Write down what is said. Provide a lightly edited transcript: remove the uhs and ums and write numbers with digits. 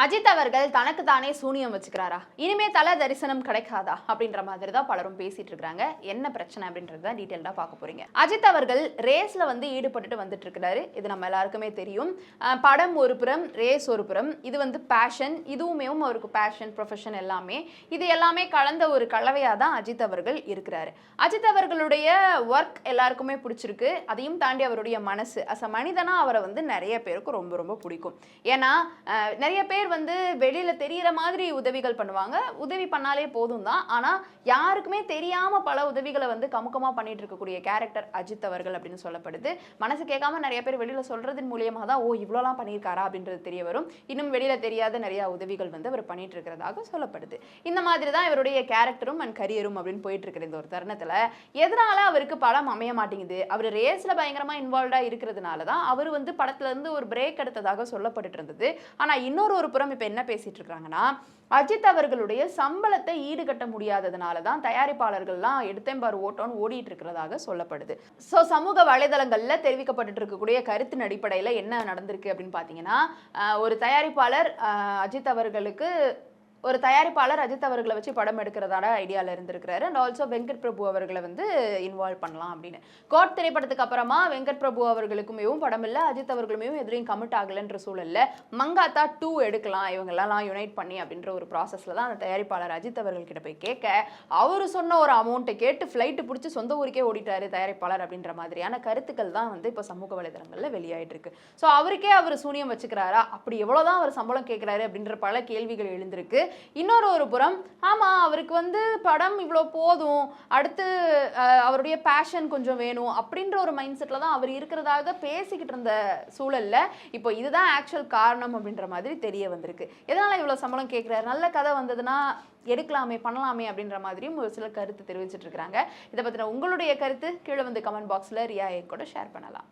அஜித் அவர்கள் தனக்கு தானே சூனியம் வச்சுக்கிறாரா? இனிமே தல தரிசனம் கிடைக்காதா? அப்படின்ற மாதிரி தான் பலரும் பேசிட்டு இருக்காங்க. என்ன பிரச்சனை அப்படின்றது தான் டீடைலா பார்க்க போறீங்க. அஜித் அவர்கள் ரேஸ்ல ஈடுபட்டுட்டு வந்துட்டு இருக்கிறாரு. இது நம்ம எல்லாருக்குமே தெரியும். படம் ஒரு புறம், ரேஸ் ஒரு புறம். இது பேஷன். இதுவுமே அவருக்கு பேஷன், ப்ரொஃபஷன் எல்லாமே. இது எல்லாமே கலந்த ஒரு கலவையா தான் அஜித் அவர்கள் இருக்கிறாரு. அஜித் அவர்களுடைய ஒர்க் எல்லாருக்குமே பிடிச்சிருக்கு. அதையும் தாண்டி அவருடைய மனசு அஸ் அ மனிதனா அவரை நிறைய பேருக்கு ரொம்ப ரொம்ப பிடிக்கும். ஏன்னா நிறைய பேர் வெளியில தெரியற மாதிரி உதவிகள் பண்ணுவாங்க. உதவி பண்ணாலே போதும் தான். ஆனா யாருக்குமே தெரியாம பல உதவிகளை கமுக்கமா பண்ணிட்டு இருக்கக்கூடிய கேரக்டர் அஜித் அவர்கள் அப்படின்னு சொல்லப்படுது. மனசு கேட்காம நிறைய பேர் வெளியில சொல்றதன் மூலியமா தான் இவ்வளோலாம் பண்ணியிருக்காரா அப்படின்றது தெரிய வரும். இன்னும் வெளியில தெரியாத நிறைய உதவிகள் அவர் பண்ணிட்டு இருக்கிறதாக சொல்லப்படுது. இந்த மாதிரி தான் இவருடைய கேரக்டரும் அண்ட் கரியரும் அப்படின்னு போயிட்டு இருக்கிற இந்த ஒரு தருணத்துல எதனால அவருக்கு படம் அமைய மாட்டேங்குது? அவர் ரேஸ்ல பயங்கரமா இன்வால்வ்டா இருக்கிறதுனால தான் அவர் படத்துல இருந்து ஒரு பிரேக் எடுத்ததாக சொல்லப்பட்டு இருந்தது. ஆனா இன்னொரு புறம் இப்ப என்ன பேசிட்டு இருக்காங்கன்னா, அஜித் அவர்களுடைய சம்பளத்தை ஈடுகட்ட முடியாததுனால தான் தயாரிப்பாளர்கள்லாம் எடுத்தேம்பார் ஓட்டோன்னு ஓடிட்டு இருக்கிறதாக சொல்லப்படுது. சமூக வலைதளங்கள்ல தெரிவிக்கப்பட்டு இருக்கக்கூடிய கருத்தின் அடிப்படையில் என்ன நடந்திருக்கு அப்படின்னு பார்த்தீங்கன்னா, ஒரு தயாரிப்பாளர் அஜித் அவர்களுக்கு அஜித் அவர்களை வச்சு படம் எடுக்கிறதான ஐடியாவில் இருந்திருக்கிறாரு. அண்ட் ஆல்சோ வெங்கட் பிரபு அவர்களை இன்வால்வ் பண்ணலாம் அப்படின்னு. கோட் திரைப்படத்துக்கு அப்புறமா வெங்கட் பிரபு அவர்களுக்குமே படம் இல்லை, அஜித் அவர்களுமே எதிரையும் கமிட் ஆகலைன்ற சூழல்ல மங்காத்தா 2 எடுக்கலாம் இவங்கெல்லாம் யுனைட் பண்ணி அப்படின்ற ஒரு ப்ராசஸ்ல தான் அந்த தயாரிப்பாளர் அஜித் அவர்கள்கிட்ட போய் கேட்க, அவரு சொன்ன ஒரு அமௌண்ட்டை கேட்டு ஃப்ளைட்டு பிடிச்சி சொந்த ஊருக்கே ஓடிட்டாரு தயாரிப்பாளர் அப்படின்ற மாதிரியான கருத்துக்கள் தான் இப்போ சமூக வலைதளங்களில் வெளியாயிட்டு இருக்கு. ஸோ அவருக்கே அவர் சூனியம் வச்சுக்கிறாரா? அப்படி எவ்வளோதான் அவர் சம்பளம் கேட்கிறாரு அப்படின்ற பல கேள்விகள் எழுந்திருக்கு. இன்னொரு புறம் ஆமா அவருக்கு படம் இவ்வளோ போதும், அடுத்து அவருடைய பேஷன் கொஞ்சம் வேணும் அப்படின்ற ஒரு மைண்ட் செட்ல தான் அவர் இருக்கிறதாக பேசிக்கிட்டு இருந்த சூழல்ல இப்போ இதுதான் ஆக்சுவல் காரணம் அப்படின்ற மாதிரி தெரிய வந்திருக்கு. எதனால இவ்வளவு சம்பளம் கேட்கிறாரு? நல்ல கதை வந்ததுன்னா எடுக்கலாமே, பண்ணலாமே அப்படின்ற மாதிரியும் ஒரு சில கருத்து தெரிவிச்சிட்டு இருக்காங்க. இதை பத்தின உங்களுடைய கருத்து கீழே கமெண்ட் பாக்ஸ்ல ரியா கூட ஷேர் பண்ணலாம்.